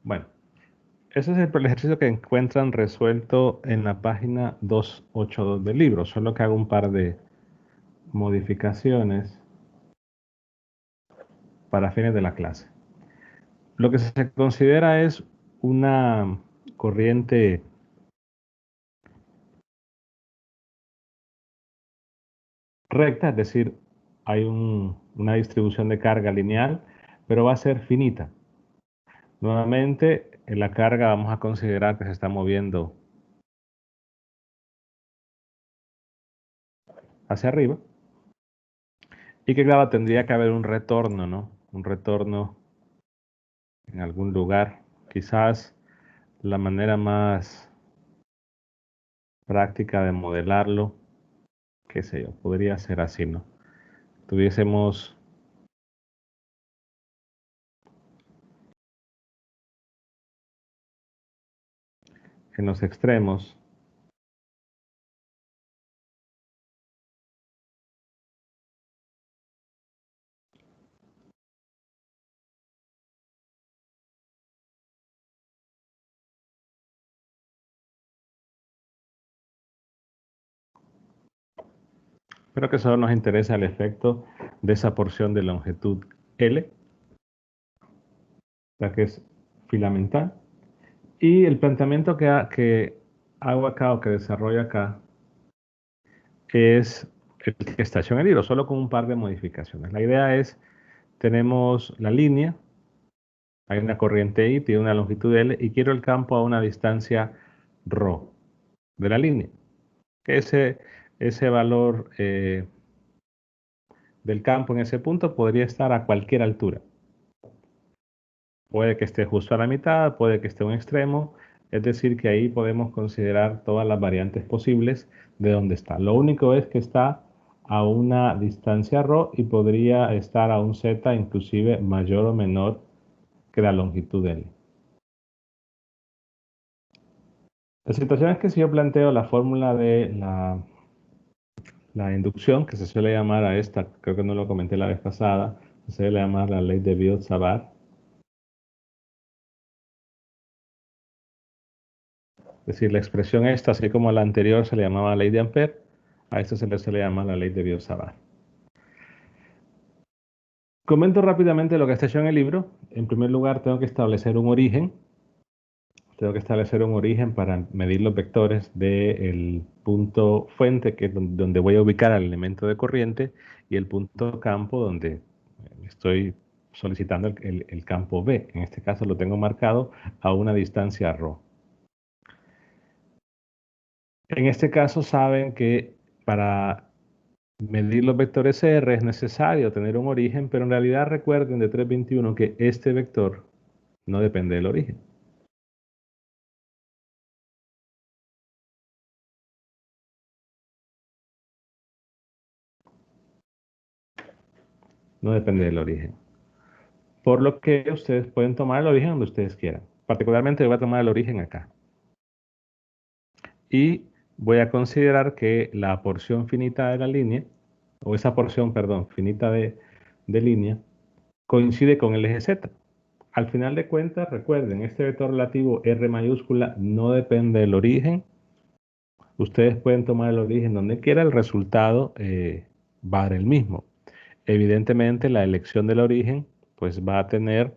Bueno, ese es el ejercicio que encuentran resuelto en la página 282 del libro, solo que hago un par de modificaciones para fines de la clase. Lo que se considera es una corriente recta, es decir, hay una distribución de carga lineal, pero va a ser finita. Nuevamente, en la carga vamos a considerar que se está moviendo hacia arriba y que claro, tendría que haber un retorno, ¿no? Un retorno en algún lugar. Quizás la manera más práctica de modelarlo, qué sé yo, podría ser así, ¿no? Tuviésemos en los extremos pero que solo nos interesa el efecto de esa porción de longitud L, la que es filamental. Y el planteamiento que hago acá o que desarrollo acá es el que está hecho en el libro, solo con un par de modificaciones. La idea es, tenemos la línea, hay una corriente I, tiene una longitud L y quiero el campo a una distancia ρ de la línea. Ese valor del campo en ese punto podría estar a cualquier altura. Puede que esté justo a la mitad, puede que esté a un extremo, es decir, que ahí podemos considerar todas las variantes posibles de dónde está. Lo único es que está a una distancia ρ y podría estar a un z inclusive mayor o menor que la longitud L. La situación es que si yo planteo la fórmula de la inducción, que se suele llamar a esta, creo que no lo comenté la vez pasada, se suele llamar la ley de Biot-Savart. Es decir, la expresión esta, así como a la anterior se le llamaba ley de Ampère, a esto se le llama la ley de Biot-Savart. Comento rápidamente lo que está hecho en el libro. En primer lugar, tengo que establecer un origen. Tengo que establecer un origen para medir los vectores del punto fuente, que es donde voy a ubicar al elemento de corriente, y el punto campo, donde estoy solicitando el campo B. En este caso lo tengo marcado a una distancia ρ. En este caso saben que para medir los vectores R es necesario tener un origen, pero en realidad recuerden de 321 que este vector no depende del origen. No depende del origen. Por lo que ustedes pueden tomar el origen donde ustedes quieran. Particularmente yo voy a tomar el origen acá. Y voy a considerar que la porción finita de la línea, o esa porción, perdón, finita de línea, coincide con el eje Z. Al final de cuentas, recuerden, este vector relativo R mayúscula no depende del origen. Ustedes pueden tomar el origen donde quiera, el resultado va a dar el mismo. Evidentemente, la elección del origen pues va a tener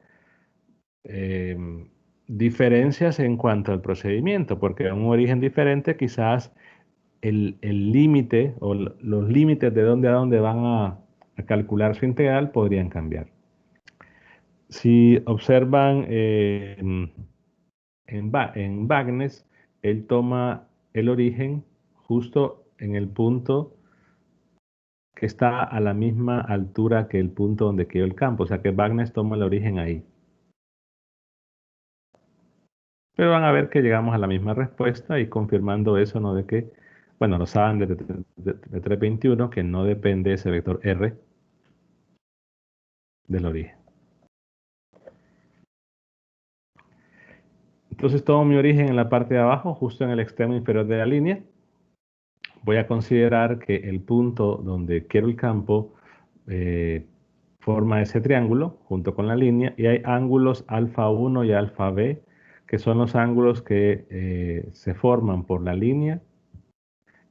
eh, diferencias en cuanto al procedimiento, porque en un origen diferente quizás el límite o los límites de dónde a dónde van a calcular su integral podrían cambiar. Si observan en Bagnes, él toma el origen justo en el punto que está a la misma altura que el punto donde quedó el campo, o sea que Bagnes toma el origen ahí. Pero van a ver que llegamos a la misma respuesta y confirmando eso, ¿no? De que, bueno, lo saben de 321, que no depende ese vector R del origen. Entonces tomo mi origen en la parte de abajo, justo en el extremo inferior de la línea. Voy a considerar que el punto donde quiero el campo forma ese triángulo junto con la línea y hay ángulos alfa 1 y alfa b, que son los ángulos que se forman por la línea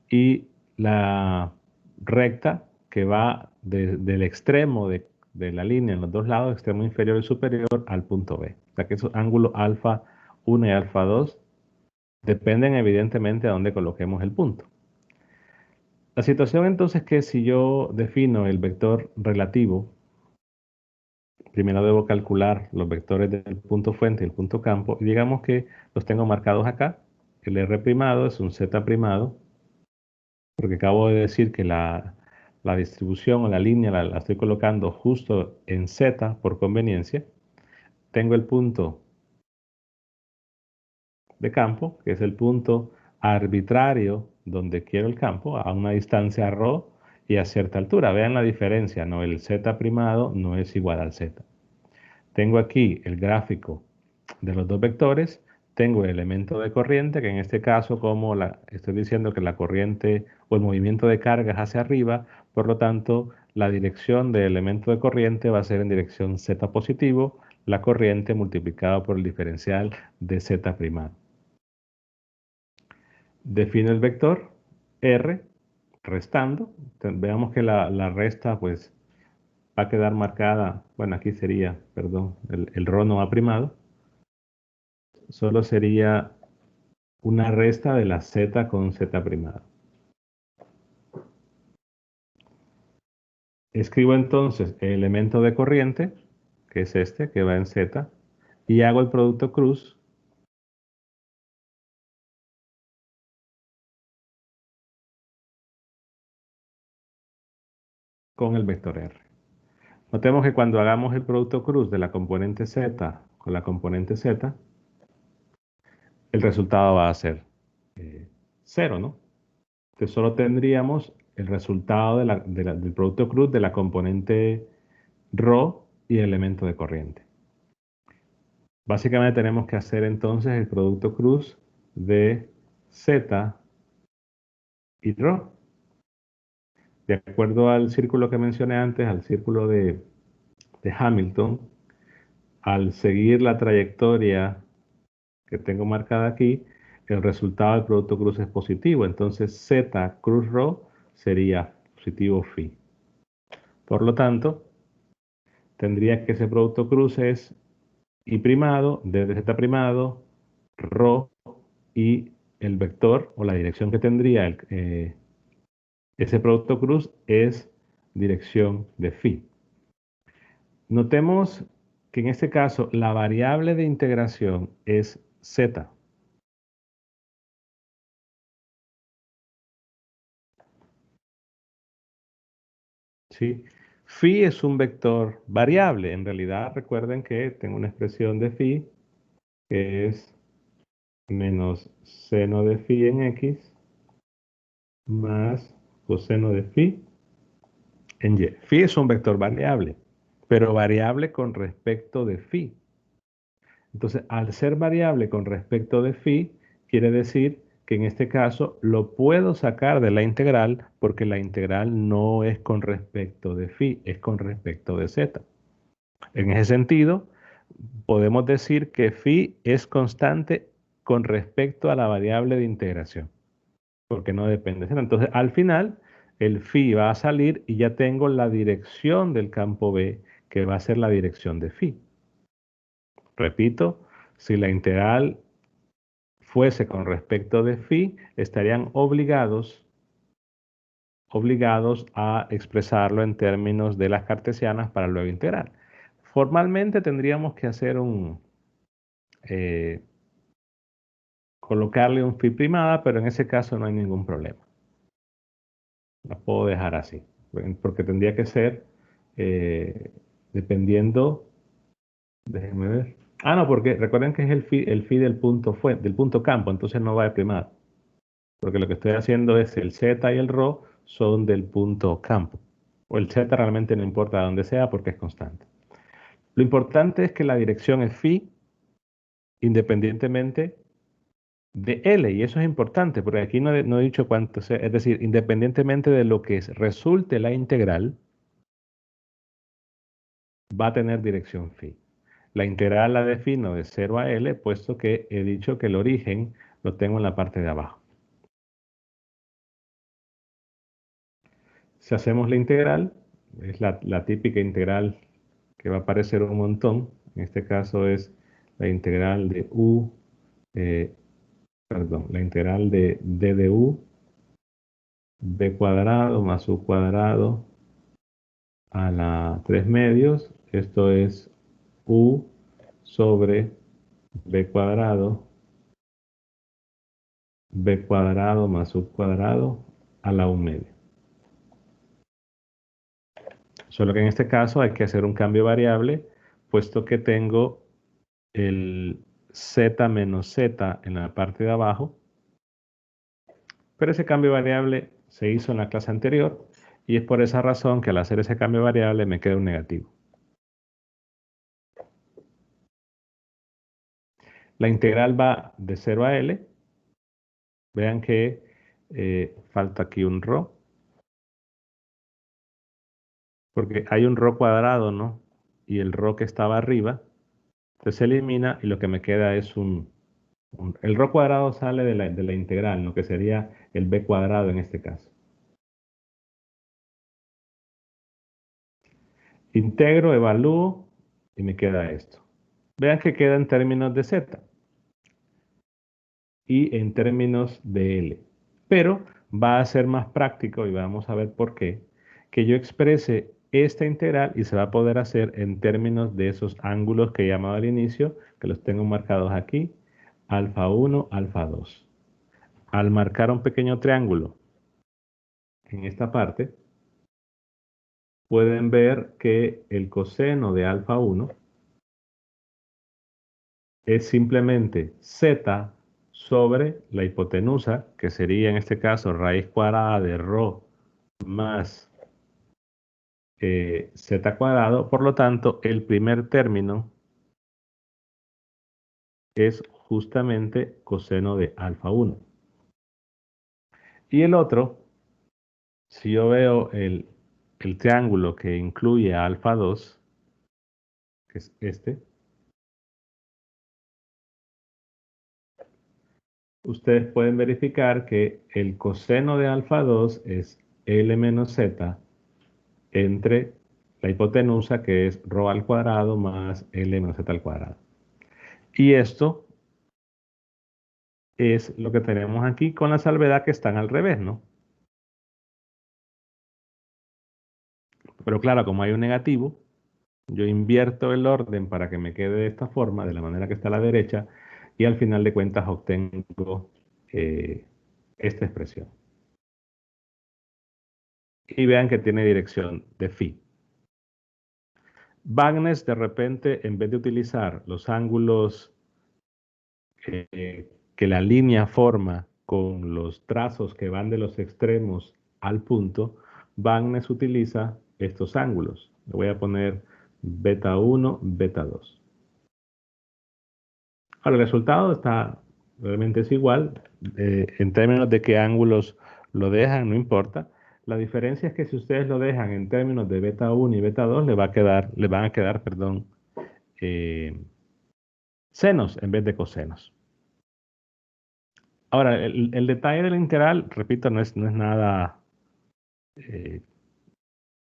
y la recta que va del extremo de la línea en los dos lados, extremo inferior y superior, al punto B. O sea que esos ángulos alfa 1 y alfa 2 dependen evidentemente de dónde coloquemos el punto. La situación entonces es que si yo defino el vector relativo, primero debo calcular los vectores del punto fuente y el punto campo, y digamos que los tengo marcados acá. El R primado es un Z primado, porque acabo de decir que la distribución o la línea la estoy colocando justo en Z por conveniencia. Tengo el punto de campo, que es el punto arbitrario donde quiero el campo, a una distancia ρ y a cierta altura. Vean la diferencia, ¿no? El Z primado no es igual al Z. Tengo aquí el gráfico de los dos vectores, tengo el elemento de corriente, que en este caso, como estoy diciendo que la corriente o el movimiento de carga es hacia arriba, por lo tanto, la dirección del elemento de corriente va a ser en dirección Z positivo, la corriente multiplicado por el diferencial de Z primado. Defino el vector R restando. Veamos que la resta pues va a quedar marcada, bueno, aquí sería, perdón, el ρ no ha primado, solo sería una resta de la Z con Z primada. Escribo entonces el elemento de corriente, que es este, que va en Z, y hago el producto cruz con el vector R. Notemos que cuando hagamos el producto cruz de la componente Z con la componente Z, el resultado va a ser 0, ¿no? Entonces solo tendríamos el resultado del producto cruz de la componente ρ y el elemento de corriente. Básicamente tenemos que hacer entonces el producto cruz de Z y ρ. De acuerdo al círculo que mencioné antes, al círculo de Hamilton, al seguir la trayectoria que tengo marcada aquí, el resultado del producto cruz es positivo. Entonces Z cruz ρ sería positivo phi. Por lo tanto, tendría que ese producto cruz es I primado, desde Z primado, ρ y el vector o la dirección que tendría ese producto cruz es dirección de phi. Notemos que en este caso la variable de integración es z. ¿Sí? Phi es un vector variable. En realidad recuerden que tengo una expresión de phi que es menos seno de phi en x más coseno de phi en y. Phi es un vector variable, pero variable con respecto de phi. Entonces, al ser variable con respecto de phi, quiere decir que en este caso lo puedo sacar de la integral porque la integral no es con respecto de phi, es con respecto de z. En ese sentido, podemos decir que phi es constante con respecto a la variable de integración, porque no depende de z. Entonces, al final, el phi va a salir y ya tengo la dirección del campo B, que va a ser la dirección de phi. Repito, si la integral fuese con respecto de phi, estarían obligados a expresarlo en términos de las cartesianas para luego integrar. Formalmente tendríamos que hacer colocarle un phi primada, pero en ese caso no hay ningún problema. La puedo dejar así, porque tendría que ser dependiendo, déjenme ver. Ah, no, porque recuerden que es el phi del punto campo, entonces no va de primada. Porque lo que estoy haciendo es el z y el ρ son del punto campo. O el z realmente no importa dónde sea porque es constante. Lo importante es que la dirección es phi independientemente de L. Y eso es importante porque aquí no he dicho cuánto sea. Es decir, independientemente de lo que resulte la integral, va a tener dirección phi. La integral la defino de 0 a L, puesto que he dicho que el origen lo tengo en la parte de abajo. Si hacemos la integral, es la típica integral que va a aparecer un montón. En este caso es la integral de U, la integral de d de U, b cuadrado más U cuadrado a la 3 medios. Esto es U sobre b cuadrado más U cuadrado a la 1 medio. Solo que en este caso hay que hacer un cambio variable, puesto que tengo el z menos z en la parte de abajo, pero ese cambio variable se hizo en la clase anterior y es por esa razón que al hacer ese cambio variable me queda un negativo. La integral va de 0 a L. Vean que falta aquí un ρ, porque hay un ρ cuadrado, ¿no? Y el ρ que estaba arriba, entonces se elimina y lo que me queda es el ρ cuadrado sale de la integral, lo que sería el b cuadrado en este caso. Integro, evalúo y me queda esto. Vean que queda en términos de z y en términos de L. Pero va a ser más práctico, y vamos a ver por qué, que yo exprese esta integral y se va a poder hacer en términos de esos ángulos que he llamado al inicio, que los tengo marcados aquí, alfa 1, alfa 2. Al marcar un pequeño triángulo en esta parte, pueden ver que el coseno de alfa 1 es simplemente z sobre la hipotenusa, que sería en este caso raíz cuadrada de ρ más z cuadrado. Por lo tanto, el primer término es justamente coseno de alfa 1. Y el otro, si yo veo el triángulo que incluye a alfa 2, que es este, ustedes pueden verificar que el coseno de alfa 2 es L menos Z entre la hipotenusa, que es ρ al cuadrado más L menos Z al cuadrado. Y esto es lo que tenemos aquí, con la salvedad que están al revés, ¿no? Pero claro, como hay un negativo, yo invierto el orden para que me quede de esta forma, de la manera que está a la derecha, y al final de cuentas obtengo esta expresión. Y vean que tiene dirección de phi. Bagnes, de repente, en vez de utilizar los ángulos que la línea forma con los trazos que van de los extremos al punto, Bagnes utiliza estos ángulos. Le voy a poner beta 1, beta 2. Ahora, el resultado está, realmente es igual. En términos de qué ángulos lo dejan, no importa. La diferencia es que si ustedes lo dejan en términos de beta 1 y beta 2, le van a quedar, perdón, senos en vez de cosenos. Ahora, el detalle de la integral, repito, no es nada eh,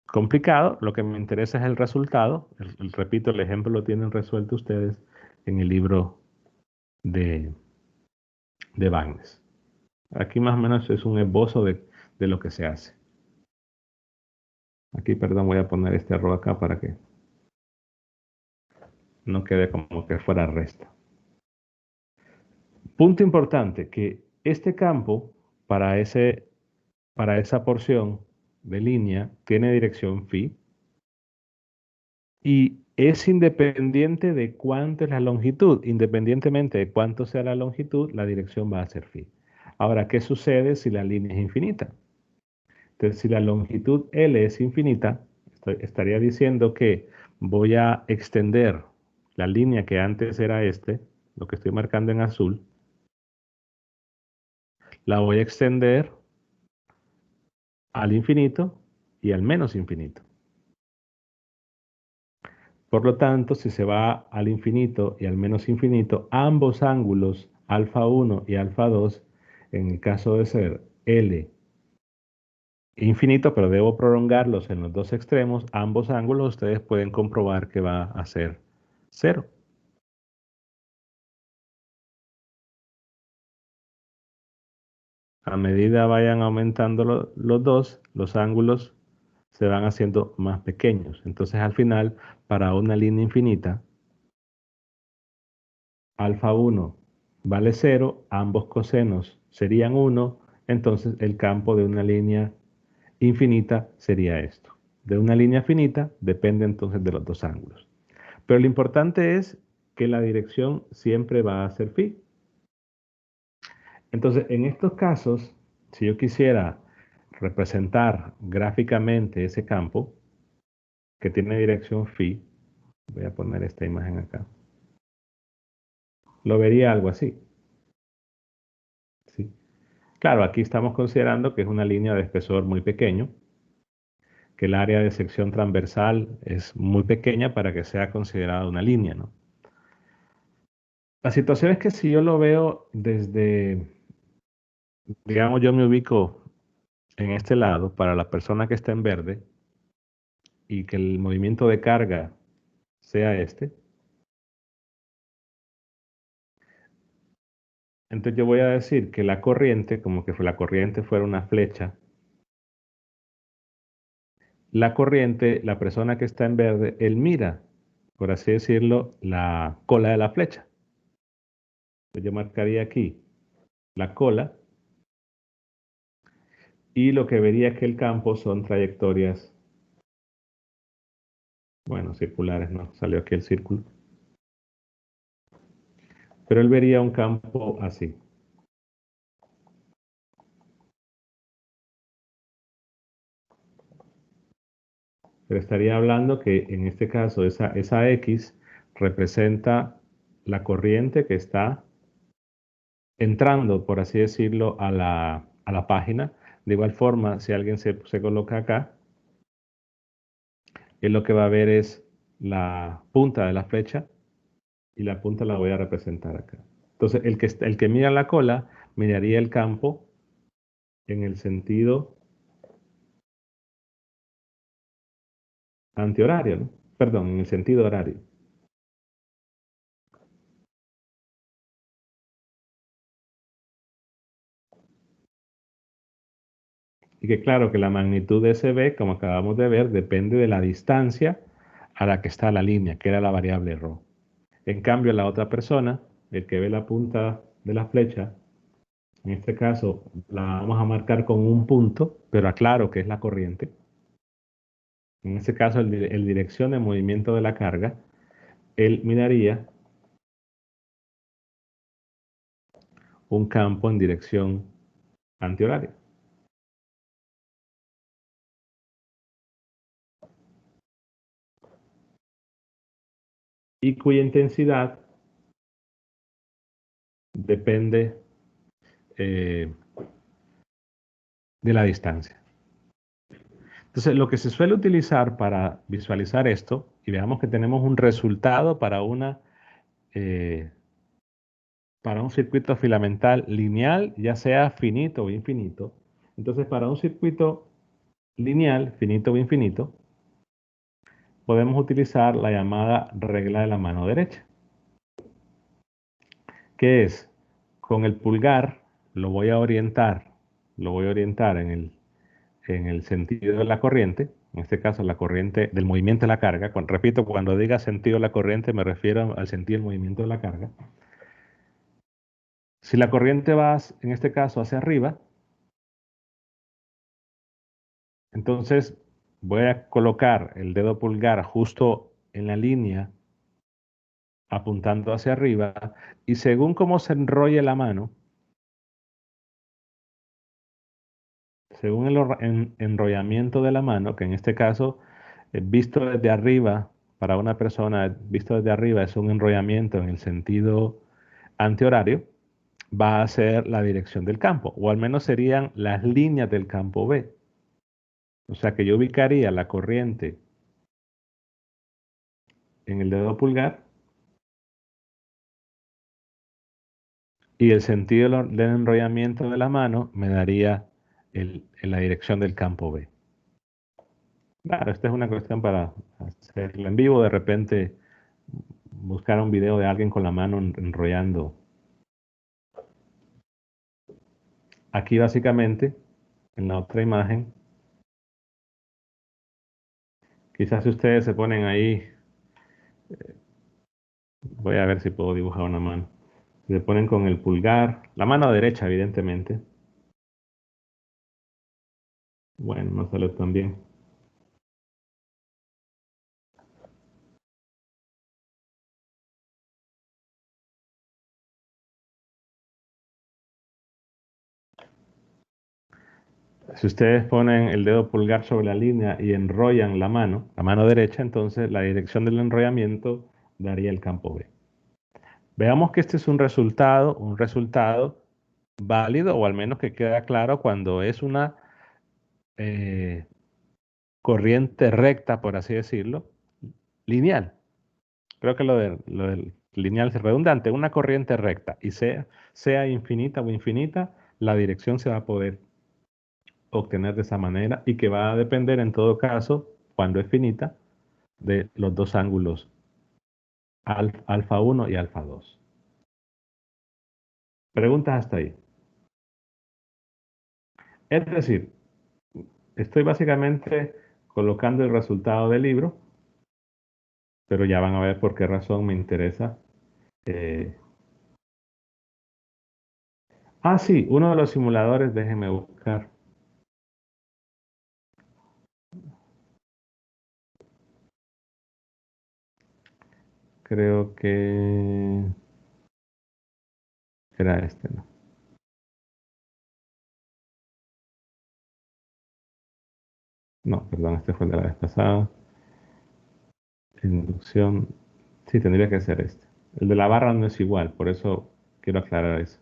complicado. Lo que me interesa es el resultado. Repito, el ejemplo lo tienen resuelto ustedes en el libro de Bagnes. Aquí más o menos es un esbozo de lo que se hace. Aquí, perdón, voy a poner este arroba acá para que no quede como que fuera resta. Punto importante, que este campo para esa porción de línea tiene dirección phi y es independiente de cuánto es la longitud. Independientemente de cuánto sea la longitud, la dirección va a ser phi. Ahora, ¿qué sucede si la línea es infinita? Entonces, si la longitud L es infinita, estaría diciendo que voy a extender la línea que antes era lo que estoy marcando en azul, la voy a extender al infinito y al menos infinito. Por lo tanto, si se va al infinito y al menos infinito, ambos ángulos, alfa 1 y alfa 2, en el caso de ser L infinito, pero debo prolongarlos en los dos extremos, ambos ángulos ustedes pueden comprobar que va a ser cero. A medida vayan aumentando los dos, los ángulos se van haciendo más pequeños. Entonces al final, para una línea infinita, alfa 1 vale cero, ambos cosenos serían 1, entonces el campo de una línea infinita sería esto. De una línea finita depende entonces de los dos ángulos. Pero lo importante es que la dirección siempre va a ser phi. Entonces, en estos casos, si yo quisiera representar gráficamente ese campo que tiene dirección phi, voy a poner esta imagen acá, lo vería algo así. ¿Sí? Claro, aquí estamos considerando que es una línea de espesor muy pequeño, que el área de sección transversal es muy pequeña para que sea considerada una línea, ¿no? La situación es que si yo lo veo desde, digamos, yo me ubico en este lado para la persona que está en verde y que el movimiento de carga sea este, entonces yo voy a decir que la corriente, como que la corriente fuera una flecha, la corriente, la persona que está en verde, él mira, por así decirlo, la cola de la flecha. Entonces yo marcaría aquí la cola y lo que vería es que el campo son trayectorias, bueno, circulares, no, salió aquí el círculo, pero él vería un campo así. Pero estaría hablando que en este caso esa X representa la corriente que está entrando, por así decirlo, a la página. De igual forma, si alguien se coloca acá, él lo que va a ver es la punta de la flecha y la punta la voy a representar acá. Entonces, el que mira la cola, miraría el campo en el sentido antihorario, ¿no? Perdón, en el sentido horario. Y que claro que la magnitud de ese B, como acabamos de ver, depende de la distancia a la que está la línea, que era la variable ρ. En cambio, la otra persona, el que ve la punta de la flecha, en este caso la vamos a marcar con un punto, pero aclaro que es la corriente. En este caso, el dirección de movimiento de la carga, él miraría un campo en dirección antihoraria. Y cuya intensidad depende eh, de la distancia. Entonces, lo que se suele utilizar para visualizar esto, y veamos que tenemos un resultado eh, para un circuito filamental lineal, ya sea finito o infinito. Entonces, para un circuito lineal, finito o infinito, podemos utilizar la llamada regla de la mano derecha, que es con el pulgar lo voy a orientar en el sentido de la corriente, en este caso la corriente del movimiento de la carga. Repito, cuando diga sentido de la corriente me refiero al sentido del movimiento de la carga. Si la corriente va, en este caso, hacia arriba, entonces voy a colocar el dedo pulgar justo en la línea apuntando hacia arriba y según cómo se enrolle la mano, según el enrollamiento de la mano, que en este caso, visto desde arriba, para una persona visto desde arriba es un enrollamiento en el sentido antihorario, va a ser la dirección del campo, o al menos serían las líneas del campo B. O sea que yo ubicaría la corriente en el dedo pulgar y el sentido del enrollamiento de la mano me daría en la dirección del campo B. Claro, esta es una cuestión para hacerlo en vivo, de repente buscar un video de alguien con la mano enrollando. Aquí básicamente, en la otra imagen, quizás si ustedes se ponen ahí, voy a ver si puedo dibujar una mano. Se ponen con el pulgar, la mano derecha evidentemente. Bueno, no sale tan bien. Si ustedes ponen el dedo pulgar sobre la línea y enrollan la mano derecha, entonces la dirección del enrollamiento daría el campo B. Veamos que este es un resultado válido, o al menos que queda claro cuando es una eh, corriente recta, por así decirlo, lineal. Creo que lo del lineal es redundante, una corriente recta y sea infinita o infinita, la dirección se va a poder obtener de esa manera y que va a depender en todo caso, cuando es finita, de los dos ángulos alfa 1 y alfa 2. Preguntas hasta ahí. Es decir, estoy básicamente colocando el resultado del libro, pero ya van a ver por qué razón me interesa. eh, sí, uno de los simuladores, déjenme buscar. Creo que era este, ¿no? No, perdón, este fue el de la vez pasada. Inducción. Sí, tendría que ser este. El de la barra no es igual, por eso quiero aclarar eso.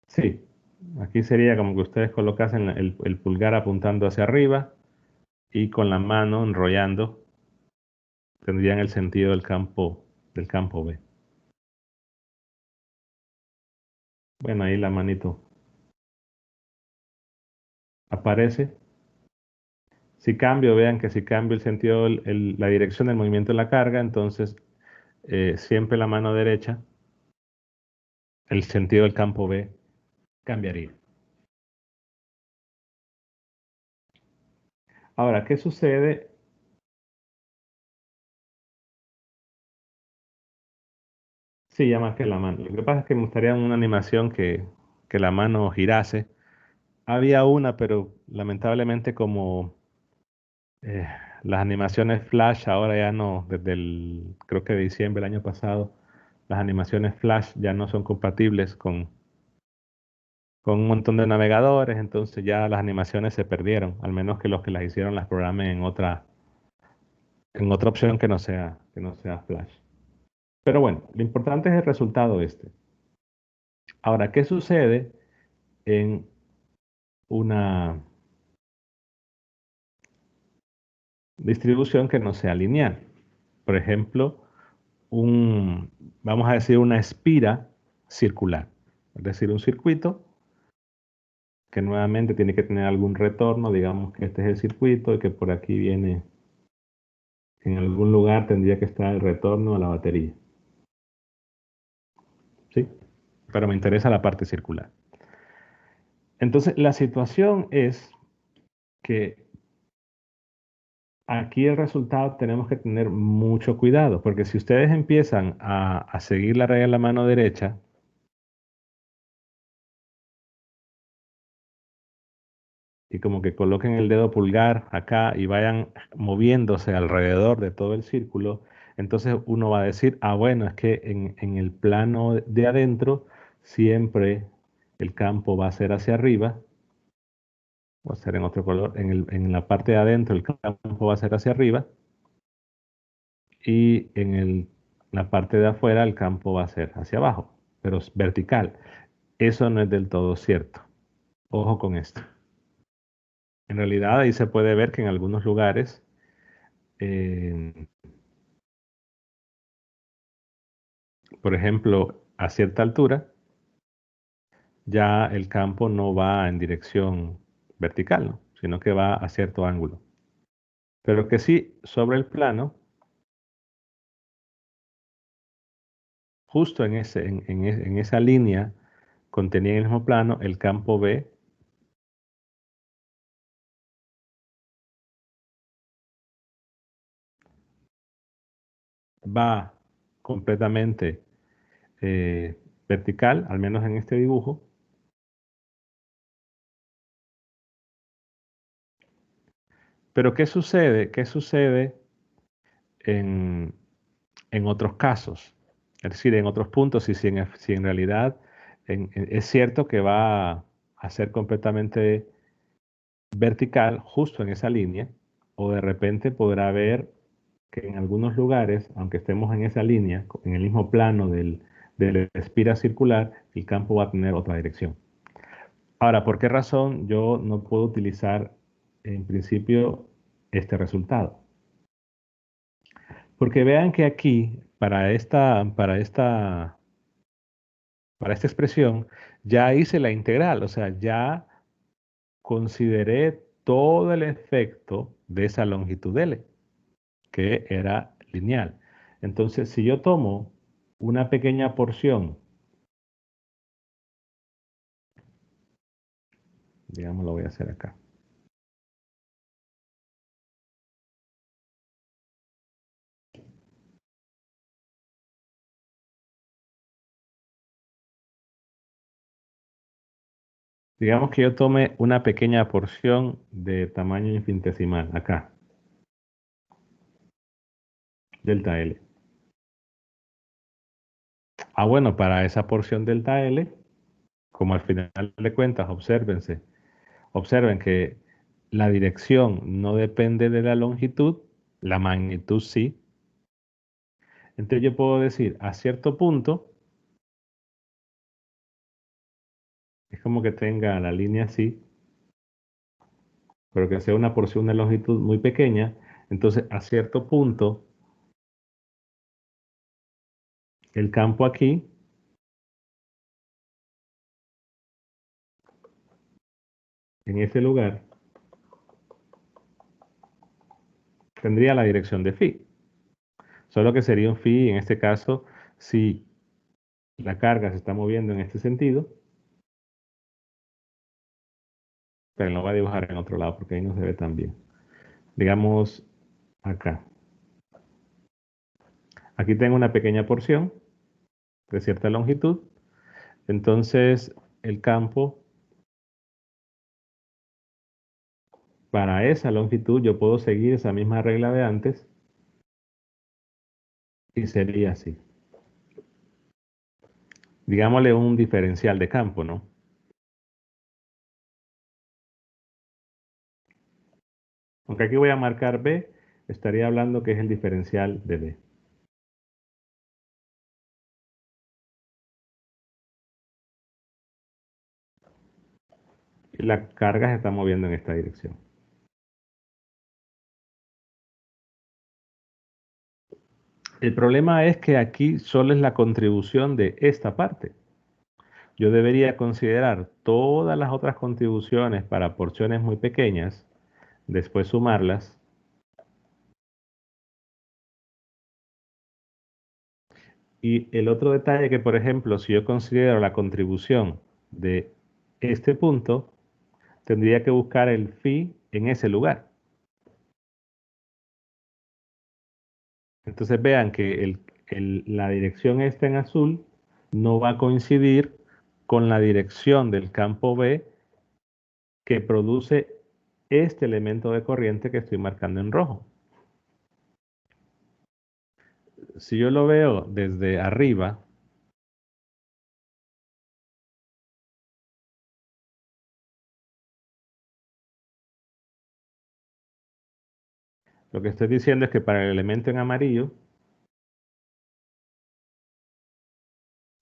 Sí, aquí sería como que ustedes colocasen el pulgar apuntando hacia arriba y con la mano enrollando tendrían el sentido del campo B. Bueno, ahí la manito aparece. Si cambio, vean que si cambio el sentido, la dirección del movimiento de la carga, entonces siempre la mano derecha, el sentido del campo B cambiaría. Ahora, ¿qué sucede? Sí, ya más que la mano. Lo que pasa es que me gustaría una animación que la mano girase. Había una, pero lamentablemente como eh, las animaciones Flash ahora ya no, desde el, creo que diciembre del año pasado, las animaciones Flash ya no son compatibles con un montón de navegadores, entonces ya las animaciones se perdieron, al menos que los que las hicieron las programen en otra opción que no sea Flash. Pero bueno, lo importante es el resultado este. Ahora, ¿qué sucede en una distribución que no sea lineal? Por ejemplo, vamos a decir, una espira circular, es decir, un circuito que nuevamente tiene que tener algún retorno, digamos que este es el circuito y que por aquí viene, en algún lugar tendría que estar el retorno a la batería, ¿sí? Pero me interesa la parte circular. Entonces, la situación es que aquí el resultado tenemos que tener mucho cuidado, porque si ustedes empiezan a seguir la regla de la mano derecha, y como que coloquen el dedo pulgar acá y vayan moviéndose alrededor de todo el círculo, entonces uno va a decir, bueno, es que en el plano de adentro siempre el campo va a ser hacia arriba, va a ser en otro color, en la parte de adentro el campo va a ser hacia arriba y la parte de afuera el campo va a ser hacia abajo, pero es vertical. Eso no es del todo cierto. Ojo con esto. En realidad ahí se puede ver que en algunos lugares, eh, por ejemplo, a cierta altura, ya el campo no va en dirección vertical, ¿no? Sino que va a cierto ángulo. Pero que sí, sobre el plano, justo en esa línea contenida en el mismo plano, el campo B va completamente vertical, al menos en este dibujo. Pero ¿qué sucede? ¿Qué sucede en, en otros casos? Es decir, en otros puntos, si en realidad es cierto que va a ser completamente vertical justo en esa línea, o de repente podrá haber que en algunos lugares, aunque estemos en esa línea, en el mismo plano del espira circular, el campo va a tener otra dirección. Ahora, ¿por qué razón yo no puedo utilizar en principio este resultado? Porque vean que aquí, para esta expresión, ya hice la integral, o sea, ya consideré todo el efecto de esa longitud L, que era lineal. Entonces, si yo tomo una pequeña porción, digamos, lo voy a hacer acá. Digamos que yo tome una pequeña porción de tamaño infinitesimal, acá, delta L. Ah, bueno, para esa porción delta L, como al final de cuentas, observen que la dirección no depende de la longitud, la magnitud sí. Entonces yo puedo decir, a cierto punto, es como que tenga la línea así, pero que sea una porción de longitud muy pequeña. Entonces, a cierto punto, el campo aquí, en ese lugar, tendría la dirección de phi. Solo que sería un phi, en este caso, si la carga se está moviendo en este sentido, pero lo voy a dibujar en otro lado porque ahí no se ve tan bien. Digamos acá. Aquí tengo una pequeña porción de cierta longitud. Entonces, el campo para esa longitud, yo puedo seguir esa misma regla de antes y sería así. Digámosle un diferencial de campo, ¿no? Aunque aquí voy a marcar B, estaría hablando que es el diferencial de B. Y la carga se está moviendo en esta dirección. El problema es que aquí solo es la contribución de esta parte. Yo debería considerar todas las otras contribuciones para porciones muy pequeñas, después sumarlas. Y el otro detalle que, por ejemplo, si yo considero la contribución de este punto, tendría que buscar el phi en ese lugar. Entonces vean que la dirección esta en azul no va a coincidir con la dirección del campo B que produce este elemento de corriente que estoy marcando en rojo. Si yo lo veo desde arriba, lo que estoy diciendo es que para el elemento en amarillo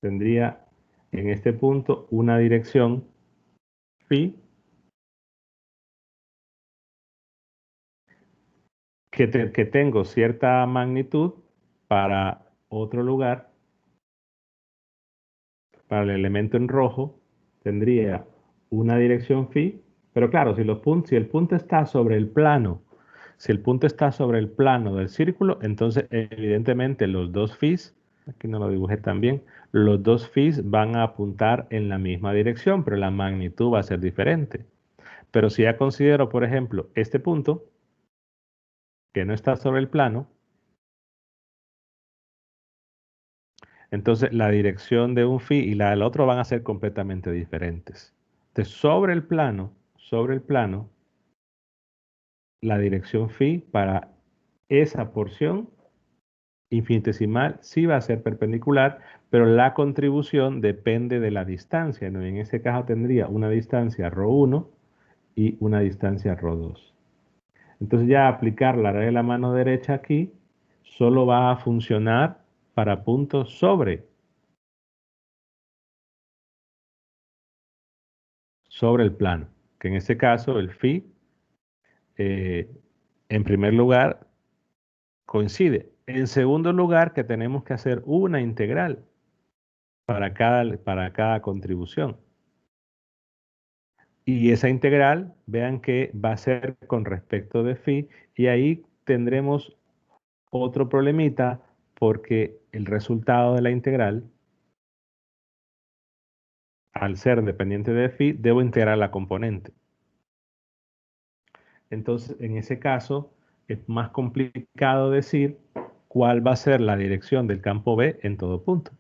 tendría en este punto una dirección phi que tengo cierta magnitud para otro lugar, para el elemento en rojo, tendría una dirección phi, pero claro, si el punto está sobre el plano, si el punto está sobre el plano del círculo, entonces evidentemente los dos phis, aquí no lo dibujé tan bien, los dos phis van a apuntar en la misma dirección, pero la magnitud va a ser diferente. Pero si ya considero, por ejemplo, este punto, que no está sobre el plano, entonces la dirección de un phi y la del otro van a ser completamente diferentes. Entonces, sobre el plano, la dirección phi para esa porción infinitesimal sí va a ser perpendicular, pero la contribución depende de la distancia, ¿no? En ese caso tendría una distancia ρ1 y una distancia ρ2. Entonces ya aplicar la regla de la mano derecha aquí solo va a funcionar para puntos sobre el plano, que en este caso el phi, eh, en primer lugar, coincide. En segundo lugar, que tenemos que hacer una integral para cada contribución. Y esa integral, vean que va a ser con respecto de phi, y ahí tendremos otro problemita, porque el resultado de la integral, al ser dependiente de phi, debo integrar la componente. Entonces, en ese caso, es más complicado decir cuál va a ser la dirección del campo B en todo punto.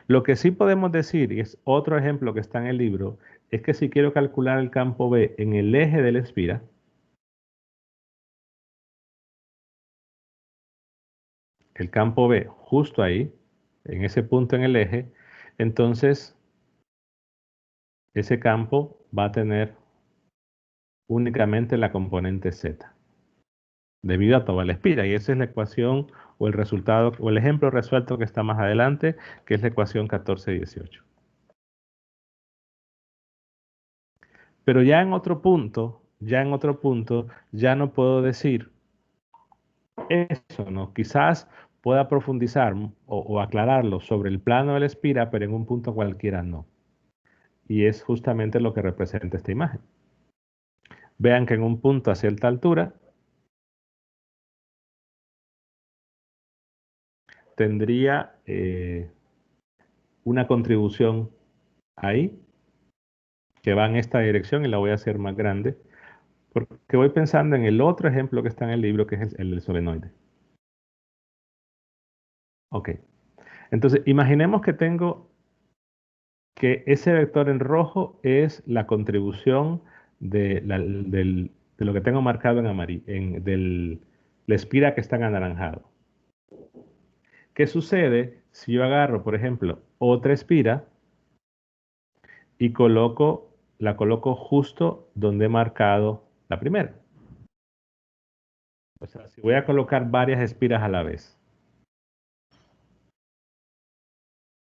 Lo que sí podemos decir, y es otro ejemplo que está en el libro, es que si quiero calcular el campo B en el eje de la espira, el campo B justo ahí, en ese punto en el eje, entonces ese campo va a tener únicamente la componente Z, debido a toda la espira. Y esa es la ecuación o el resultado o el ejemplo resuelto que está más adelante, que es la ecuación 1418. Pero ya no puedo decir eso, ¿no? Quizás pueda profundizar o aclararlo sobre el plano de la espira, pero en un punto cualquiera no. Y es justamente lo que representa esta imagen. Vean que en un punto a cierta altura tendría una contribución ahí que va en esta dirección y la voy a hacer más grande porque voy pensando en el otro ejemplo que está en el libro, que es el del solenoide. Ok, entonces imaginemos que tengo que ese vector en rojo es la contribución de lo que tengo marcado en amarillo, la espira que está en anaranjado. ¿Qué sucede si yo agarro, por ejemplo, otra espira y la coloco justo donde he marcado la primera? O sea, si voy a colocar varias espiras a la vez.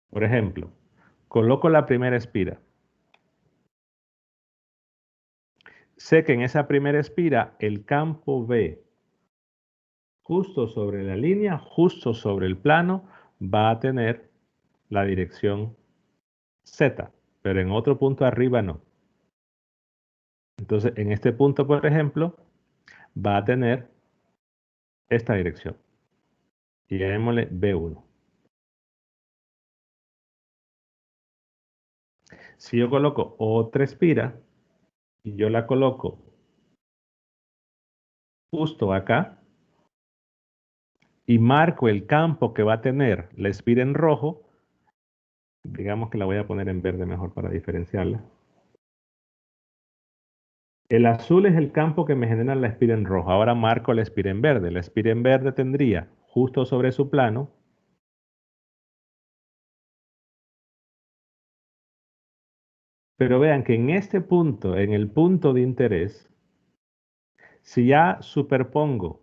Por ejemplo, coloco la primera espira. Sé que en esa primera espira el campo B, justo sobre la línea, justo sobre el plano, va a tener la dirección Z, pero en otro punto arriba no. Entonces, en este punto, por ejemplo, va a tener esta dirección. Y llamémosle B1. Si yo coloco otra espira y yo la coloco justo acá y marco el campo que va a tener la espira en rojo, digamos que la voy a poner en verde mejor para diferenciarla. El azul es el campo que me genera la espira en rojo. Ahora marco la espira en verde. La espira en verde tendría justo sobre su plano pero vean que en este punto, en el punto de interés, si ya superpongo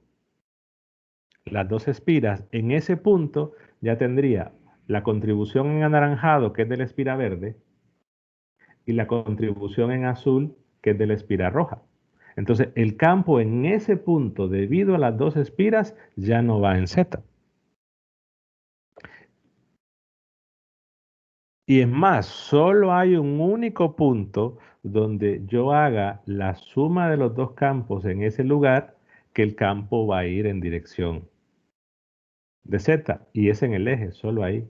las dos espiras, en ese punto ya tendría la contribución en anaranjado, que es de la espira verde, y la contribución en azul, que es de la espira roja. Entonces, el campo en ese punto, debido a las dos espiras, ya no va en Z. Y es más, solo hay un único punto donde yo haga la suma de los dos campos en ese lugar, que el campo va a ir en dirección de Z, y es en el eje, solo ahí.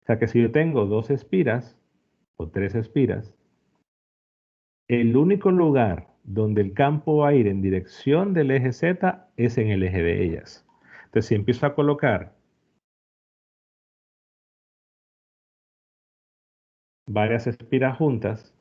O sea que si yo tengo dos espiras o tres espiras, el único lugar donde el campo va a ir en dirección del eje Z es en el eje de ellas. Entonces, si empiezo a colocar varias espiras juntas,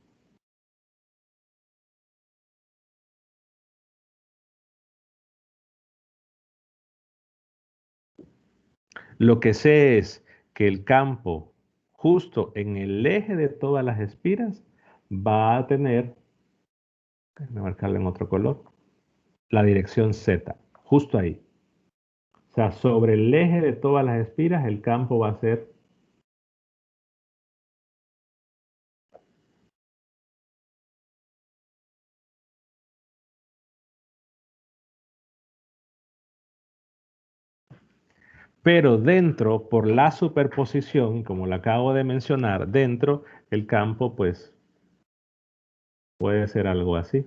lo que sé es que el campo justo en el eje de todas las espiras va a tener, déjame marcarlo en otro color, la dirección Z, justo ahí. O sea, sobre el eje de todas las espiras el campo va a ser. Pero dentro, por la superposición, como lo acabo de mencionar, dentro el campo pues puede ser algo así.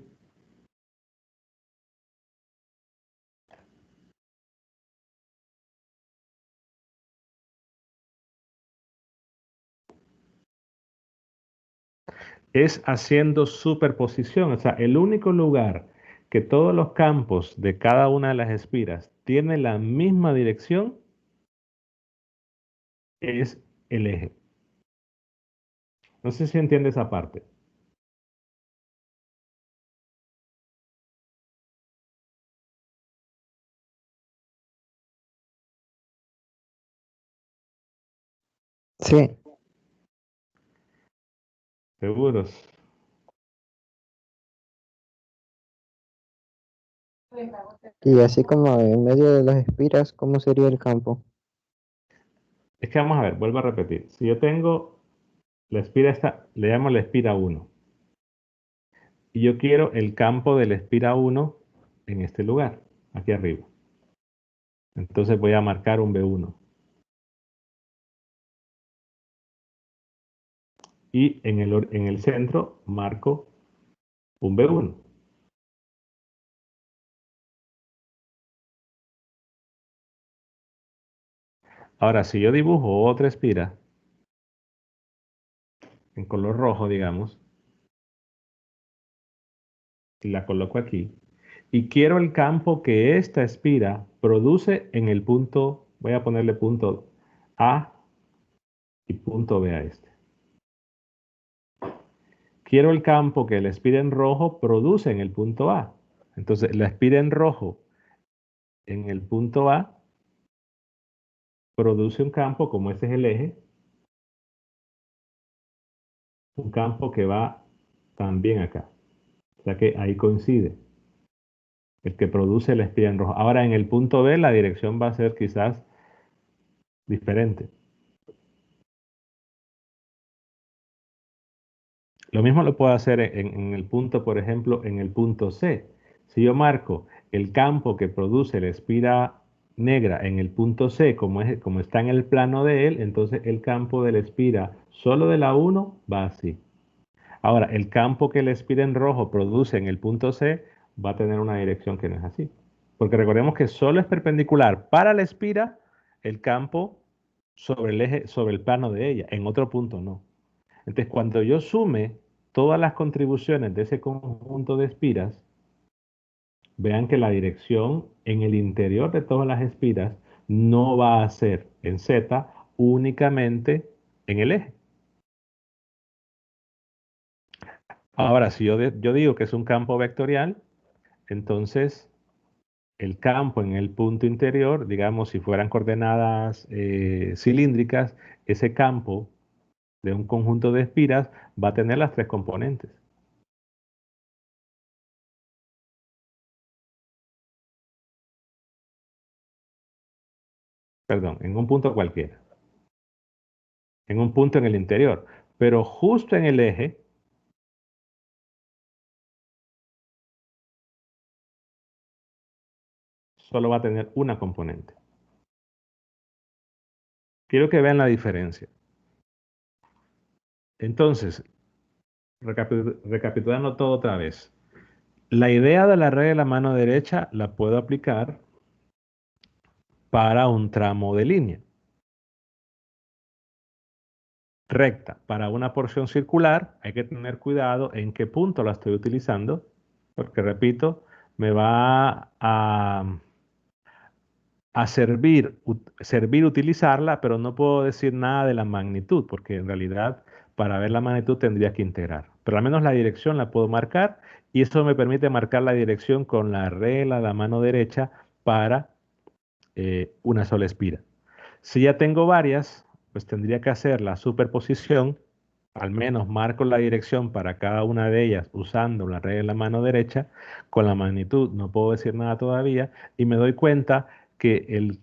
Es haciendo superposición, o sea, el único lugar que todos los campos de cada una de las espiras tienen la misma dirección es el eje. No sé si entiende esa parte. Sí, ¿Seguros? y así como en medio de las espiras, ¿cómo sería el campo? Es que vamos a ver, vuelvo a repetir. Si yo tengo la espira esta, le llamo la espira 1, y yo quiero el campo de la espira 1 en este lugar, aquí arriba. Entonces voy a marcar un B1. Y en el centro marco un B1. Ahora, si yo dibujo otra espira en color rojo, digamos, y la coloco aquí, y quiero el campo que esta espira produce en el punto, voy a ponerle punto A y punto B a este. Quiero el campo que la espira en rojo produce en el punto A. Entonces, la espira en rojo en el punto A produce un campo, como este es el eje, un campo que va también acá. O sea que ahí coincide el que produce la espira en rojo. Ahora en el punto B la dirección va a ser quizás diferente. Lo mismo lo puedo hacer en el punto, por ejemplo, en el punto C. Si yo marco el campo que produce la espira negra en el punto C, como está en el plano de él, entonces el campo de la espira solo de la 1 va así. Ahora, el campo que la espira en rojo produce en el punto C va a tener una dirección que no es así. Porque recordemos que solo es perpendicular para la espira el campo sobre el eje, sobre el plano de ella, en otro punto no. Entonces, cuando yo sume todas las contribuciones de ese conjunto de espiras, vean que la dirección en el interior de todas las espiras no va a ser en Z, únicamente en el eje. Ahora, si yo digo que es un campo vectorial, entonces el campo en el punto interior, digamos, si fueran coordenadas cilíndricas, ese campo de un conjunto de espiras va a tener las tres componentes. Perdón, en un punto cualquiera, en un punto en el interior, pero justo en el eje solo va a tener una componente. Quiero que vean la diferencia. Entonces, recapitulando todo otra vez. La idea de la regla de la mano derecha la puedo aplicar para un tramo de línea recta. Para una porción circular hay que tener cuidado en qué punto la estoy utilizando, porque repito, me va a servir utilizarla, pero no puedo decir nada de la magnitud, porque en realidad para ver la magnitud tendría que integrar. Pero al menos la dirección la puedo marcar y eso me permite marcar la dirección con la regla de la mano derecha para una sola espira. Si ya tengo varias, pues tendría que hacer la superposición, al menos marco la dirección para cada una de ellas usando la regla de la mano derecha, con la magnitud no puedo decir nada todavía, y me doy cuenta que el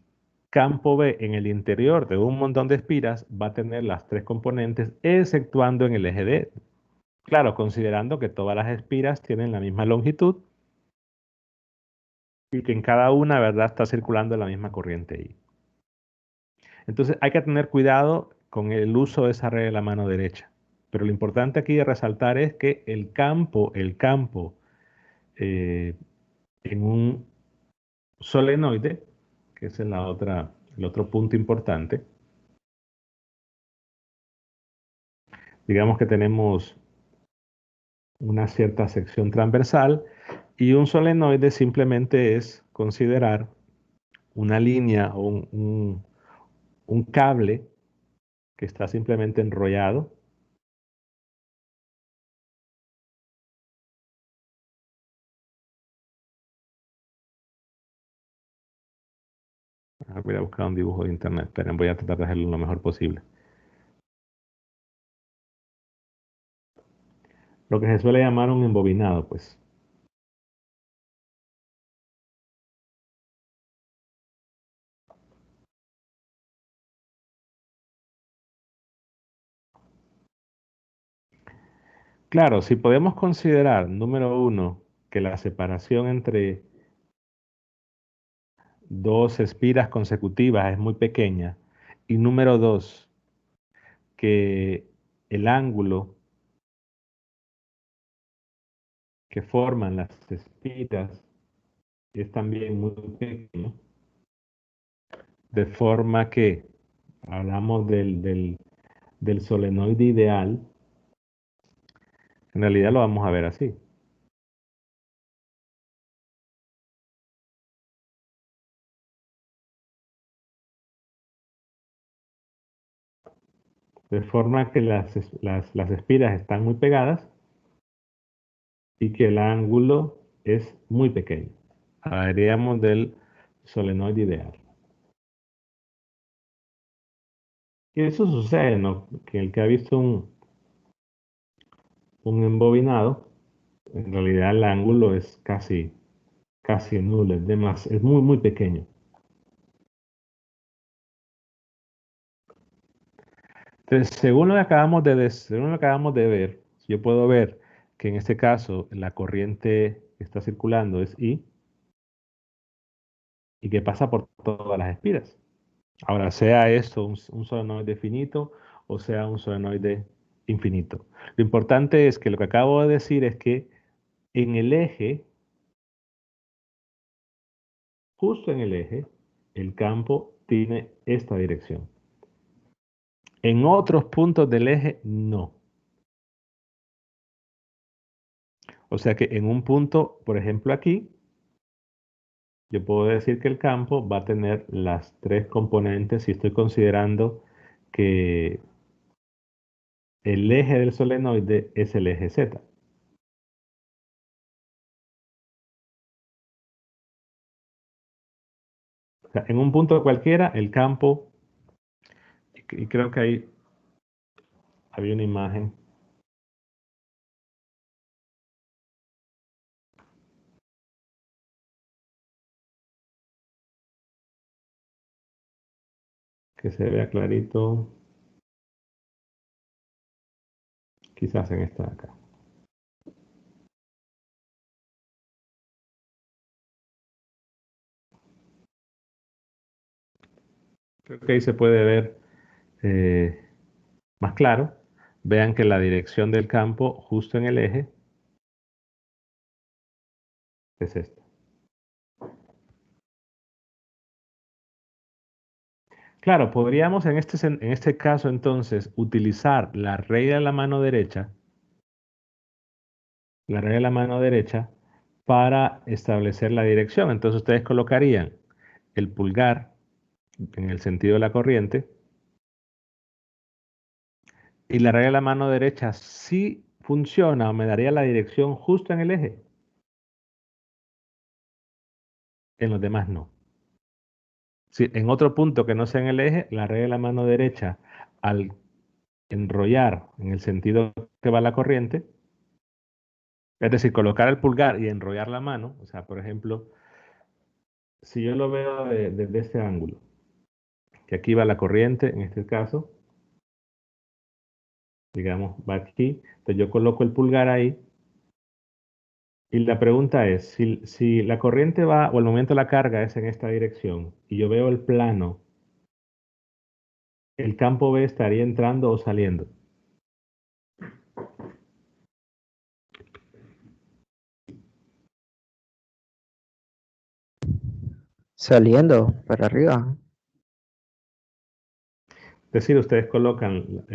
campo B en el interior de un montón de espiras va a tener las tres componentes, exceptuando en el eje D. Claro, considerando que todas las espiras tienen la misma longitud y que en cada una, ¿verdad?, está circulando la misma corriente I. Entonces hay que tener cuidado con el uso de esa regla de la mano derecha. Pero lo importante aquí de resaltar es que el campo eh, en un solenoide, que ese es el otro punto importante, digamos que tenemos una cierta sección transversal y un solenoide simplemente es considerar una línea o un cable que está simplemente enrollado. Voy a buscar un dibujo de internet, pero voy a tratar de hacerlo lo mejor posible. Lo que se suele llamar un embobinado, pues. Claro, si podemos considerar, número uno, que la separación entre dos espiras consecutivas es muy pequeña, y número dos, que el ángulo que forman las espiras es también muy pequeño, de forma que hablamos del solenoide ideal, en realidad lo vamos a ver así. De forma que las espiras están muy pegadas y que el ángulo es muy pequeño. Hablaríamos del solenoide ideal. Y eso sucede, ¿no? Que el que ha visto un embobinado, en realidad el ángulo es casi nulo, es muy, muy pequeño. Entonces, según lo que acabamos de ver, yo puedo ver que en este caso la corriente que está circulando es I y que pasa por todas las espiras. Ahora, sea esto un solenoide finito o sea un solenoide infinito. Lo importante es que lo que acabo de decir es que en el eje, justo en el eje, el campo tiene esta dirección. En otros puntos del eje, no. O sea que en un punto, por ejemplo aquí, yo puedo decir que el campo va a tener las tres componentes si estoy considerando que el eje del solenoide es el eje Z. O sea, en un punto cualquiera, el campo, y creo que ahí había una imagen que se vea clarito, quizás en esta de acá. Creo que ahí se puede ver más claro. Vean que la dirección del campo justo en el eje es esta. Claro, podríamos en este caso entonces utilizar la regla de la mano derecha, la regla de la mano derecha para establecer la dirección. Entonces ustedes colocarían el pulgar en el sentido de la corriente y la regla de la mano derecha sí funciona o me daría la dirección justo en el eje. En los demás no. Si en otro punto que no sea en el eje, la regla de la mano derecha al enrollar en el sentido que va la corriente, es decir, colocar el pulgar y enrollar la mano, o sea, por ejemplo, si yo lo veo desde este ángulo, que aquí va la corriente, en este caso, digamos, va aquí, entonces yo coloco el pulgar ahí y la pregunta es, si la corriente va o el momento de la carga es en esta dirección y yo veo el plano, el campo B estaría entrando o saliendo. Saliendo para arriba. Es decir, ustedes colocan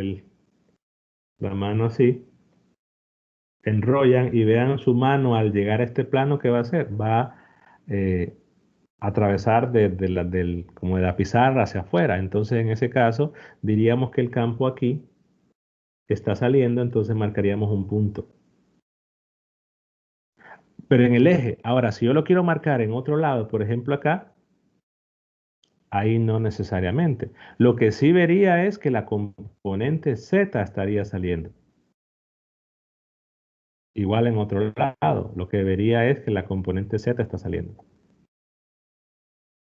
la mano así, enrollan y vean su mano al llegar a este plano, ¿qué va a hacer? Va eh, a atravesar como de la pizarra hacia afuera. Entonces, en ese caso, diríamos que el campo aquí está saliendo, entonces marcaríamos un punto. Pero en el eje, ahora, si yo lo quiero marcar en otro lado, por ejemplo acá, ahí no necesariamente. Lo que sí vería es que la componente Z estaría saliendo. Igual en otro lado, lo que vería es que la componente Z está saliendo.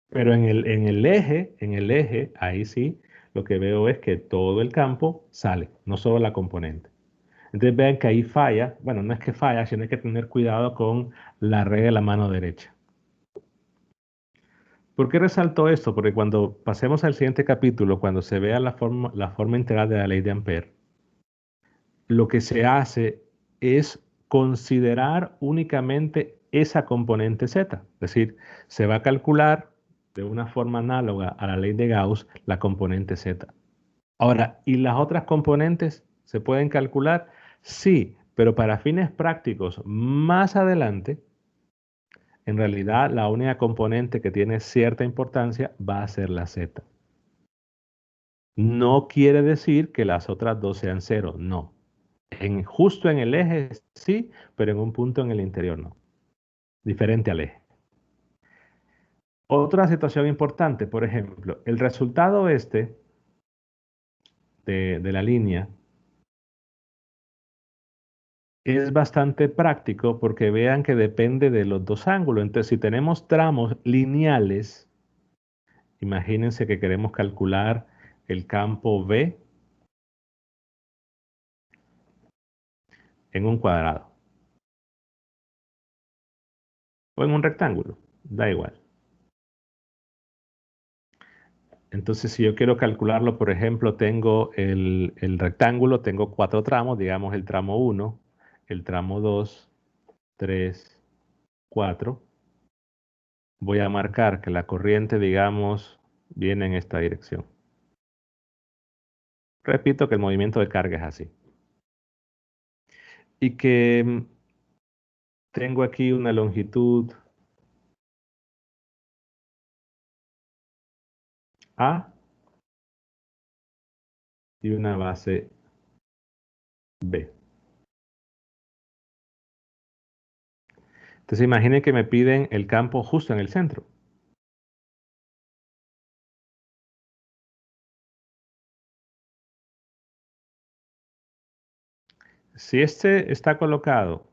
Pero en el eje, ahí sí, lo que veo es que todo el campo sale, no solo la componente. Entonces vean que ahí falla, bueno, no es que falla, sino hay que tener cuidado con la regla de la mano derecha. ¿Por qué resalto esto? Porque cuando pasemos al siguiente capítulo, cuando se vea la forma integral de la ley de Ampère, lo que se hace es considerar únicamente esa componente Z. Es decir, se va a calcular de una forma análoga a la ley de Gauss la componente Z. Ahora, ¿y las otras componentes se pueden calcular? Sí, pero para fines prácticos, más adelante, en realidad la única componente que tiene cierta importancia va a ser la Z. No quiere decir que las otras dos sean cero, no. Justo en el eje sí, pero en un punto en el interior no. Diferente al eje. Otra situación importante, por ejemplo, el resultado de la línea es bastante práctico porque vean que depende de los dos ángulos. Entonces, si tenemos tramos lineales, imagínense que queremos calcular el campo B en un cuadrado o en un rectángulo, da igual. Entonces, si yo quiero calcularlo, por ejemplo, tengo el rectángulo, tengo cuatro tramos, digamos el tramo 1, el tramo 2, 3, 4. Voy a marcar que la corriente, digamos, viene en esta dirección. Repito que el movimiento de carga es así. Y que tengo aquí una longitud A y una base B. Entonces imaginen que me piden el campo justo en el centro. Si este está colocado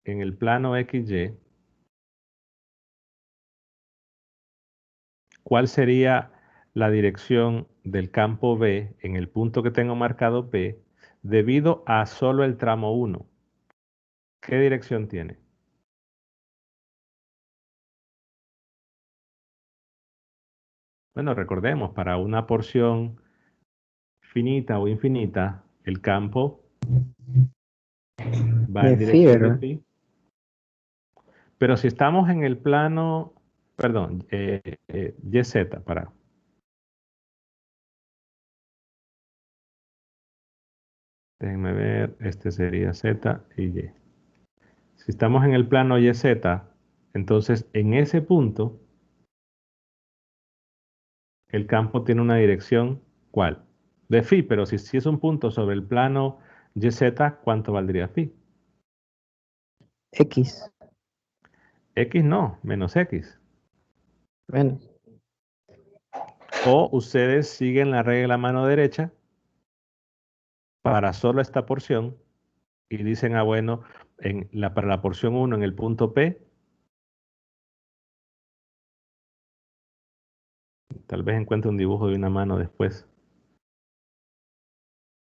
en el plano XY, ¿cuál sería la dirección del campo B en el punto que tengo marcado B debido a solo el tramo 1? ¿Qué dirección tiene? Bueno, recordemos, para una porción finita o infinita, el campo va en De phi, dirección de ¿verdad? phi. Pero si estamos en el plano, perdón, YZ, déjenme ver, este sería Z y Y. Si estamos en el plano YZ, entonces en ese punto el campo tiene una dirección, ¿cuál? De phi, pero si es un punto sobre el plano YZ, ¿cuánto valdría phi? X. X no, menos X. Bueno, O ustedes siguen la regla mano derecha para solo esta porción y dicen, ah, bueno, para la porción uno en el punto P, tal vez encuentre un dibujo de una mano después,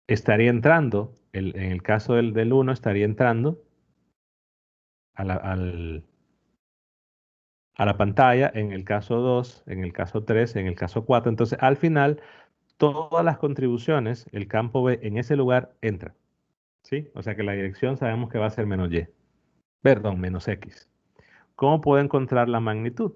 estaría entrando, en el caso del 1, estaría entrando a la pantalla, en el caso 2, en el caso 3, en el caso 4. Entonces, al final, todas las contribuciones, el campo B en ese lugar entra. ¿Sí? O sea que la dirección sabemos que va a ser menos Y, perdón, menos X. ¿Cómo puedo encontrar la magnitud?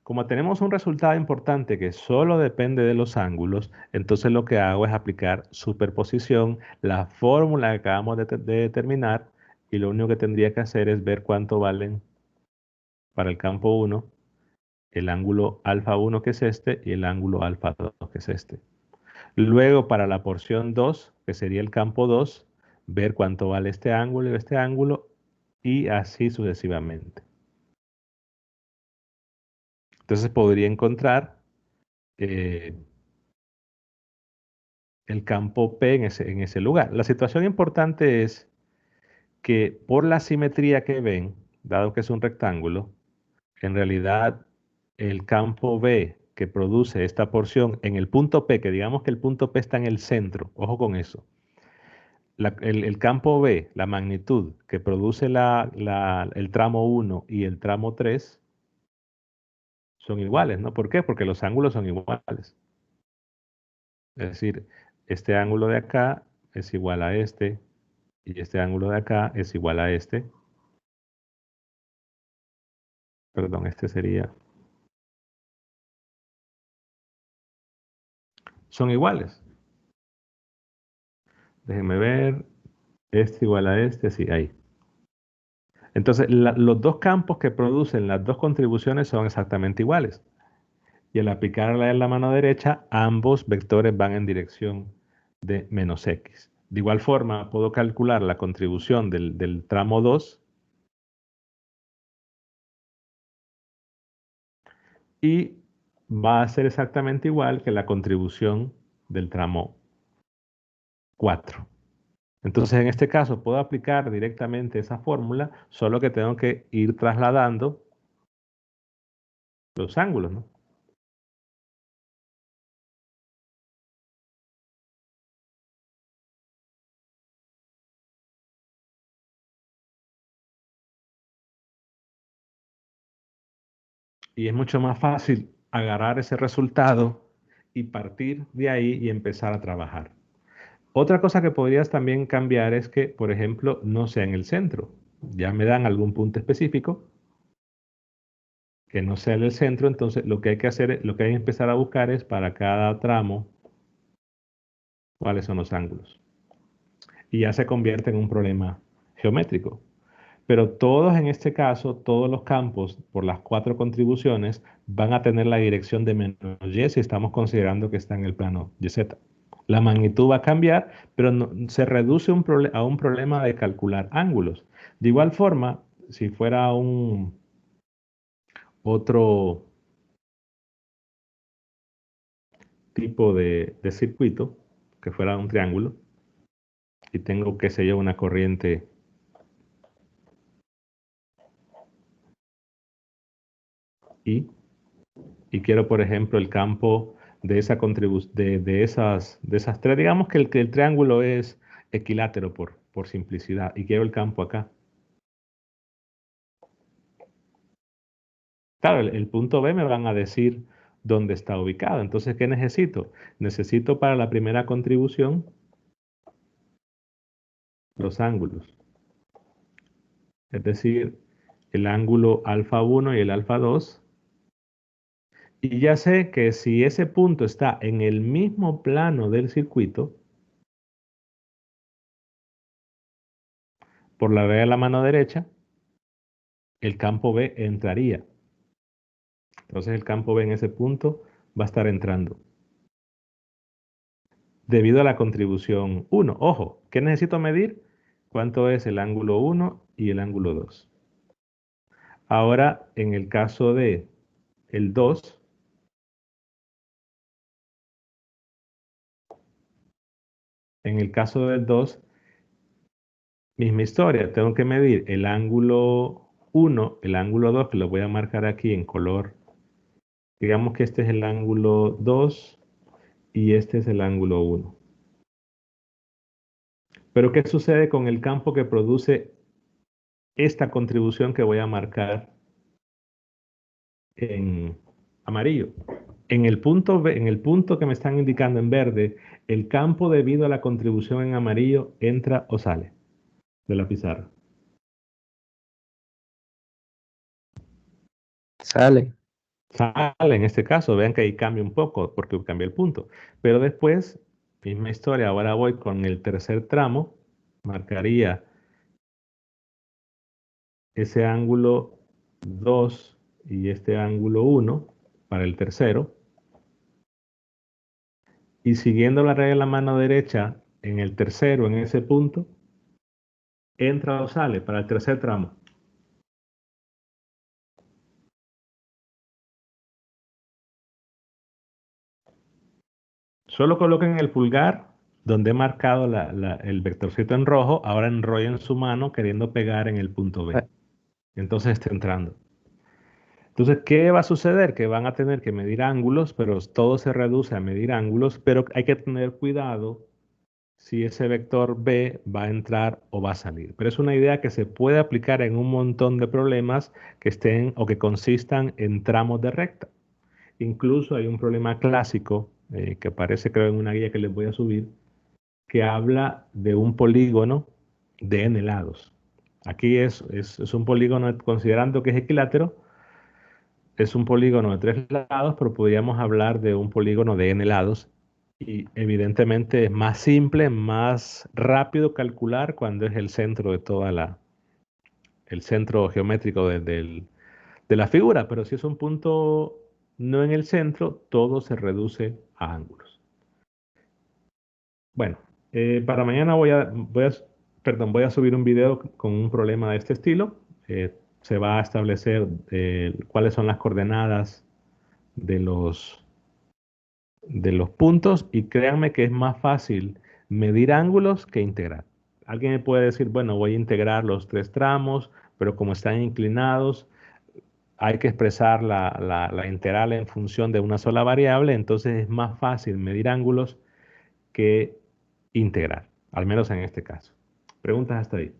Como tenemos un resultado importante que solo depende de los ángulos, entonces lo que hago es aplicar superposición, la fórmula que acabamos de determinar, y lo único que tendría que hacer es ver cuánto valen para el campo 1 el ángulo alfa 1 que es este y el ángulo alfa 2 que es este. Luego para la porción 2, que sería el campo 2, ver cuánto vale este ángulo y así sucesivamente. Entonces podría encontrar eh, el campo P en ese lugar. La situación importante es que por la simetría que ven, dado que es un rectángulo, en realidad el campo B que produce esta porción en el punto P, que digamos que el punto P está en el centro, ojo con eso. El campo B, la magnitud que produce el tramo 1 y el tramo 3 son iguales, ¿no? ¿Por qué? Porque los ángulos son iguales. Es decir, este ángulo de acá es igual a este, y este ángulo de acá es igual a este. Perdón, este sería. Son iguales. Déjenme ver. Este igual a este, sí, ahí. Entonces, los dos campos que producen las dos contribuciones son exactamente iguales. Y al aplicarla en la mano derecha, ambos vectores van en dirección de menos x. De igual forma, puedo calcular la contribución del tramo 2 y va a ser exactamente igual que la contribución del tramo 4. Entonces, en este caso, puedo aplicar directamente esa fórmula, solo que tengo que ir trasladando los ángulos, ¿no? Y es mucho más fácil agarrar ese resultado y partir de ahí y empezar a trabajar. Otra cosa que podrías también cambiar es que, por ejemplo, no sea en el centro. Ya me dan algún punto específico que no sea en el centro, entonces lo que hay que hacer, lo que hay que empezar a buscar es para cada tramo cuáles son los ángulos. Y ya se convierte en un problema geométrico. Pero todos en este caso, todos los campos por las cuatro contribuciones van a tener la dirección de menos y si estamos considerando que está en el plano YZ. La magnitud va a cambiar, pero se reduce a un problema de calcular ángulos. De igual forma, si fuera un otro tipo de circuito, que fuera un triángulo, y tengo, qué sé yo, una corriente I, y quiero, por ejemplo, el campo de esas tres, digamos que el triángulo es equilátero por simplicidad, y quiero el campo acá. Claro, el punto B me van a decir, dónde está ubicado. Entonces, ¿qué necesito? Necesito para la primera contribución los ángulos. Es decir, el ángulo alfa 1 y el alfa 2. Y ya sé que si ese punto está en el mismo plano del circuito, por la regla de la mano derecha, el campo B entraría. Entonces el campo B en ese punto va a estar entrando. Debido a la contribución 1. Ojo, ¿qué necesito medir? ¿Cuánto es el ángulo 1 y el ángulo 2? Ahora, en el caso de el 2, en el caso del 2, misma historia, tengo que medir el ángulo 1, el ángulo 2, que lo voy a marcar aquí en color. Digamos que este es el ángulo 2 y este es el ángulo 1. Pero ¿qué sucede con el campo que produce esta contribución que voy a marcar en amarillo? En el punto B, en el punto que me están indicando en verde, el campo debido a la contribución en amarillo entra o sale de la pizarra. Sale. Sale en este caso, vean que ahí cambia un poco porque cambia el punto. Pero después, misma historia, ahora voy con el tercer tramo, marcaría ese ángulo 2 y este ángulo 1 para el tercero. Y siguiendo la regla de la mano derecha, en el tercero, en ese punto, entra o sale para el tercer tramo. Solo coloquen el pulgar donde he marcado el vectorcito en rojo, ahora enrollen su mano queriendo pegar en el punto B. Ah, Entonces está entrando. Entonces, ¿qué va a suceder? Que van a tener que medir ángulos, pero todo se reduce a medir ángulos, pero hay que tener cuidado si ese vector B va a entrar o va a salir. Pero es una idea que se puede aplicar en un montón de problemas que estén o que consistan en tramos de recta. Incluso hay un problema clásico que aparece creo en una guía que les voy a subir, que habla de un polígono de n lados. Aquí es un polígono, considerando que es equilátero, es un polígono de 3 lados, pero podríamos hablar de un polígono de n lados. Y evidentemente es más simple, más rápido calcular cuando es el centro de el centro geométrico de la figura. Pero si es un punto no en el centro, todo se reduce a ángulos. Bueno, para mañana voy a subir un video con un problema de este estilo. Se va a establecer cuáles son las coordenadas de los puntos y créanme que es más fácil medir ángulos que integrar. Alguien me puede decir, bueno, voy a integrar los 3 tramos, pero como están inclinados, hay que expresar la integral en función de una sola variable, entonces es más fácil medir ángulos que integrar, al menos en este caso. ¿Preguntas hasta ahí?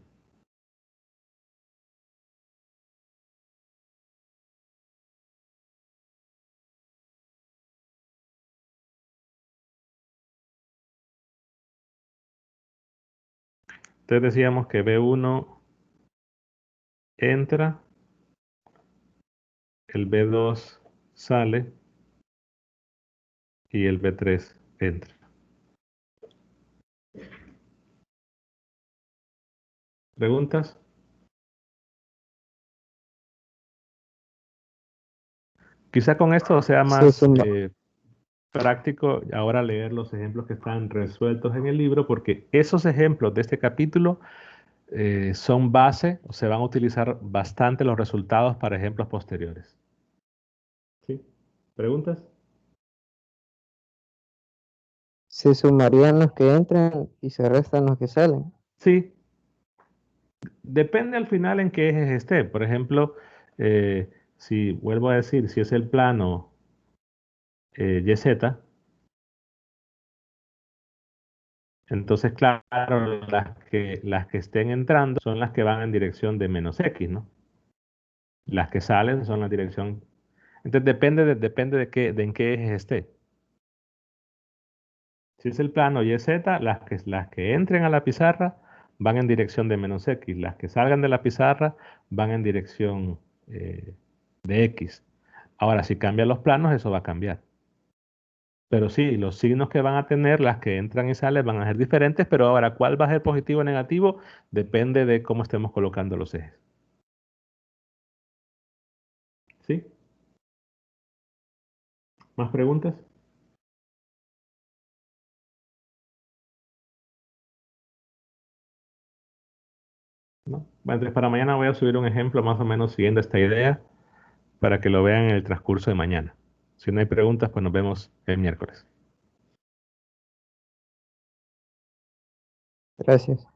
Entonces decíamos que B1 entra, el B2 sale y el B3 entra. ¿Preguntas? Quizá con esto sea se más suma, práctico ahora leer los ejemplos que están resueltos en el libro, porque esos ejemplos de este capítulo son base, o se van a utilizar bastante los resultados para ejemplos posteriores. ¿Sí? ¿Preguntas? se sumarían los que entran y se restan los que salen. Sí, depende al final en qué ejes esté. Por ejemplo, si vuelvo a decir, si es el plano YZ, entonces claro, las que estén entrando son las que van en dirección de menos X, ¿no? Las que salen son la dirección. Entonces depende de en qué eje esté. Si es el plano y es Z, las que entren a la pizarra van en dirección de menos X. Las que salgan de la pizarra van en dirección de X. Ahora, si cambian los planos, eso va a cambiar. Pero sí, los signos que van a tener, las que entran y salen, van a ser diferentes, pero ahora, ¿cuál va a ser positivo o negativo? Depende de cómo estemos colocando los ejes. ¿Sí? ¿Más preguntas? ¿No? Bueno, entonces para mañana voy a subir un ejemplo más o menos siguiendo esta idea para que lo vean en el transcurso de mañana. Si no hay preguntas, pues nos vemos el miércoles. Gracias.